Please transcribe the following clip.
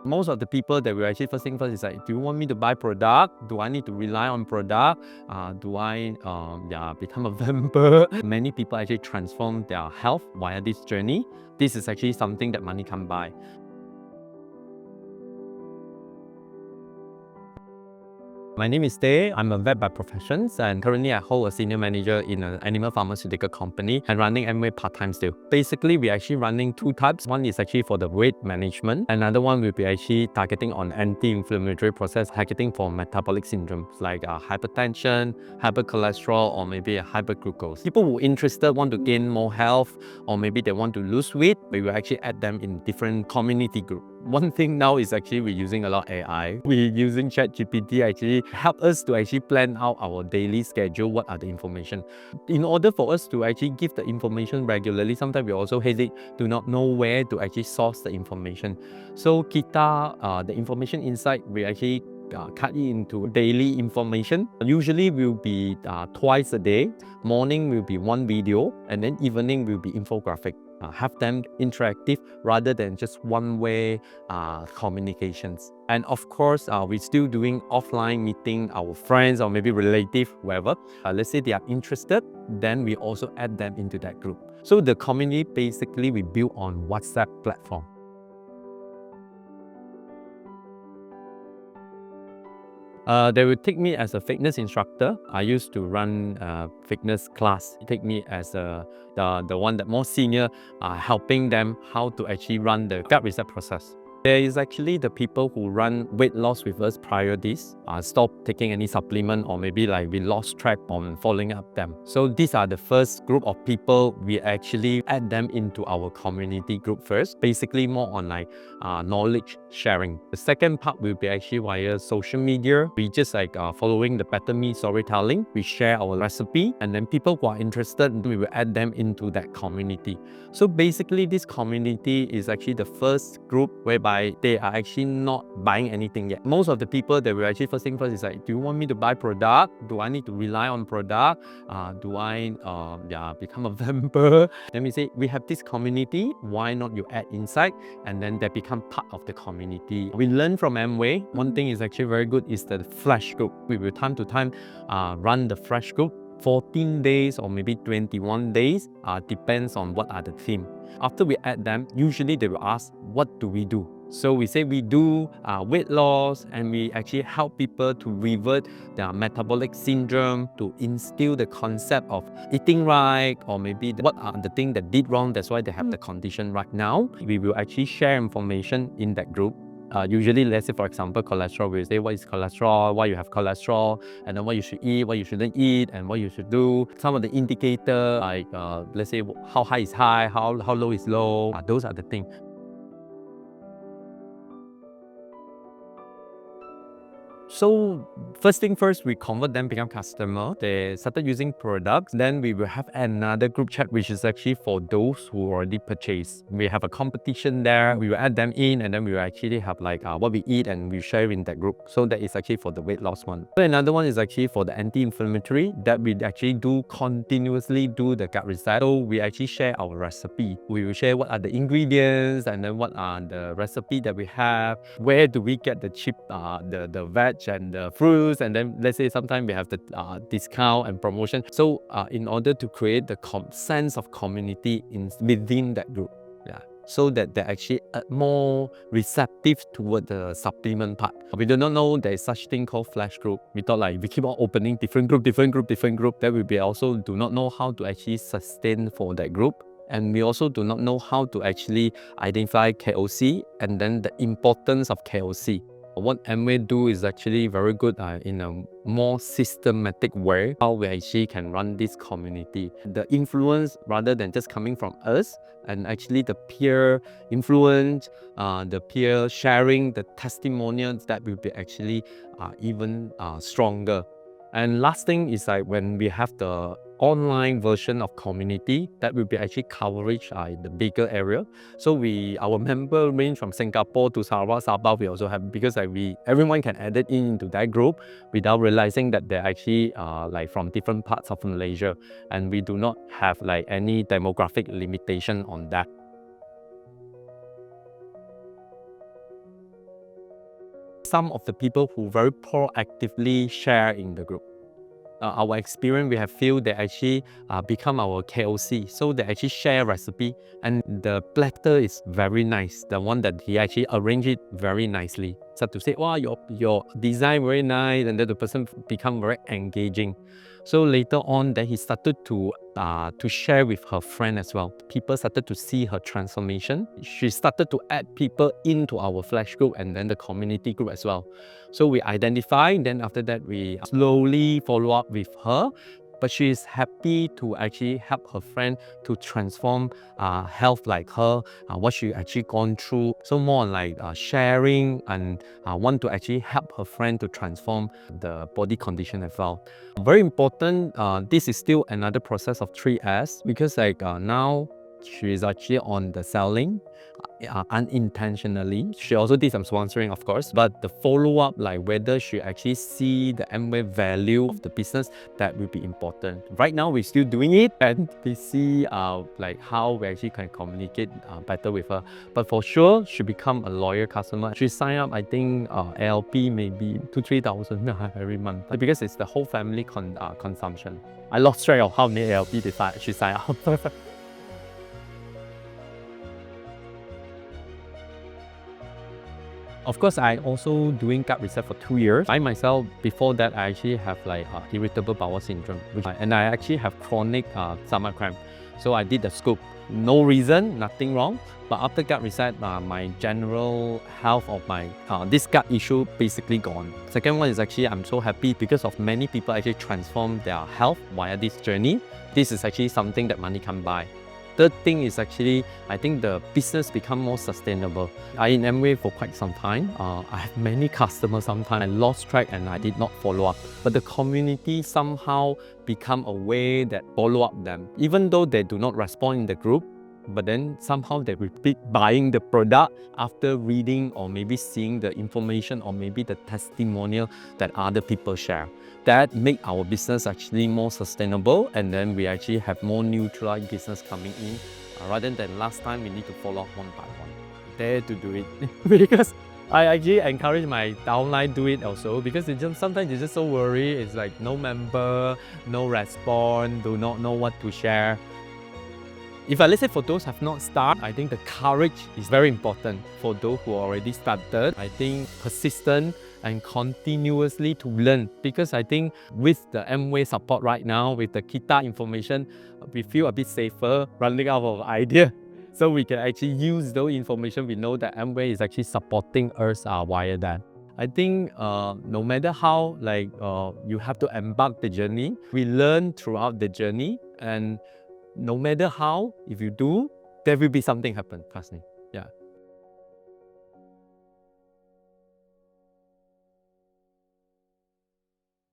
Most of the people that we actually first thing first is like, do you want me to buy product? Do I need to rely on product? Do I become a member? Many people actually transform their health via this journey. This is actually something that money can't buy. My name is Tay. I'm a vet by profession, and currently I hold a senior manager in an animal pharmaceutical company and running Amway part-time still. Basically, we're actually running two types. One is actually for the weight management. Another one will be actually targeting on anti-inflammatory process, targeting for metabolic syndromes like hypertension, hypercholesterol, or maybe a hyperglucose. People who are interested want to gain more health, or maybe they want to lose weight, we will actually add them in different community groups. One thing now is actually we're using a lot of AI. We're using ChatGPT actually help us to actually plan out our daily schedule, what are the information. In order for us to actually give the information regularly, sometimes we also hesitate, do not know where to actually source the information. So kita, the information inside, we actually cut it into daily information. Usually will be twice a day. Morning will be one video, and then evening will be infographic. Have them interactive rather than just one-way communications. And of course, we're still doing offline meeting our friends or maybe relative, whoever. Let's say they are interested, then we also add them into that group. So the community basically we build on WhatsApp platform. They will take me as a fitness instructor. I used to run a fitness class. Take me as the one that more senior, helping them how to actually run the gut reset process. There is actually the people who run weight loss with us prior this, stop taking any supplement, or maybe like we lost track on following up them. So these are the first group of people we actually add them into our community group first, basically more on like knowledge sharing. The second part will be actually via social media. We just like following the Better Me storytelling. We share our recipe, and then people who are interested, we will add them into that community. So basically this community is actually the first group whereby they are actually not buying anything yet. Most of the people that we actually first thing first is like, do you want me to buy product? Do I need to rely on product? Do I become a member? Then we say, we have this community, why not you add insight? And then they become part of the community. We learn from Amway. One thing is actually very good is the flash group. We will time to time run the flash group. 14 days or maybe 21 days, depends on what are the theme. After we add them, usually they will ask, what do we do? So we say we do weight loss, and we actually help people to revert their metabolic syndrome, to instill the concept of eating right, or maybe what are the things that did wrong, that's why they have the condition right now. We will actually share information in that group. Usually, let's say for example, cholesterol, we'll say what is cholesterol, why you have cholesterol, and then what you should eat, what you shouldn't eat, and what you should do. Some of the indicator, like let's say how high is high, how low is low, those are the things. So first thing first, we convert them become customer. They started using products. Then we will have another group chat, which is actually for those who already purchased. We have a competition there. We will add them in, and then we will actually have like what we eat, and we share in that group. So that is actually for the weight loss one. So another one is actually for the anti-inflammatory that we actually do continuously do the gut reset. So we actually share our recipe. We will share what are the ingredients, and then what are the recipe that we have. Where do we get the cheap, the veg and the fruits, and then let's say sometimes we have the discount and promotion. So in order to create the sense of community within that group, so that they're actually more receptive toward the supplement part. We do not know there is such thing called flash group. We thought like if we keep on opening different group, then we also do not know how to actually sustain for that group. And we also do not know how to actually identify KOC and then the importance of KOC. What Amway do is actually very good in a more systematic way, how we actually can run this community. The influence, rather than just coming from us, and actually the peer influence, the peer sharing, the testimonials, that will be actually even stronger. And last thing is like when we have the online version of community, that will be actually coverage in the bigger area. So our member range from Singapore to Sarawak, Sabah, we also have, because like everyone can add it into that group without realizing that they're actually like from different parts of Malaysia, and we do not have like any demographic limitation on that. some of the people who very proactively share in the group. Our experience, we have feel they actually become our KOC. So they actually share recipe, and the platter is very nice. The one that he actually arranged it very nicely. So to say, wow, your design very nice, and then the person become very engaging. So later on, then he started to share with her friend as well. People started to see her transformation. She started to add people into our flash group and then the community group as well. So we identify, then after that we slowly follow up with her. But she is happy to actually help her friend to transform health like her, what she actually gone through. So more on like sharing and want to actually help her friend to transform the body condition as well. Very important, this is still another process of 3S because like now she is actually on the selling unintentionally. She also did some sponsoring, of course, but the follow-up, like whether she actually see the Amway value of the business, that will be important. Right now, we're still doing it and we see like how we actually can communicate better with her. But for sure, she become a loyal customer. She sign up, I think, ALP maybe 2,000-3,000 every month because it's the whole family consumption. I lost track of how many ALP she sign up. Of course, I also doing gut reset for 2 years. I myself, before that, I actually have like irritable bowel syndrome, and I actually have chronic stomach cramp. So I did the scoop. No reason, nothing wrong. But after gut reset, my general health of my this gut issue basically gone. Second one is actually I'm so happy because of many people actually transform their health via this journey. This is actually something that money can't buy. Third thing is actually, I think the business become more sustainable. I in Amway for quite some time. I have many customers sometimes. I lost track and I did not follow up. But the community somehow become a way that follow up them. Even though they do not respond in the group, but then somehow they repeat buying the product after reading or maybe seeing the information or maybe the testimonial that other people share. That make our business actually more sustainable, and then we actually have more neutralized business coming in rather than last time we need to follow up one by one. Dare to do it because I actually encourage my downline do it also because sometimes they're just so worried. It's like no member, no response, do not know what to share. If let's say for those who have not started, I think the courage is very important. For those who already started, I think persistent and continuously to learn, because I think with the Amway support right now, with the Kita information, we feel a bit safer running out of idea. So we can actually use those information. We know that Amway is actually supporting us via that. I think no matter how you have to embark the journey, we learn throughout the journey, and no matter how, if you do, there will be something happen, trust me. Yeah.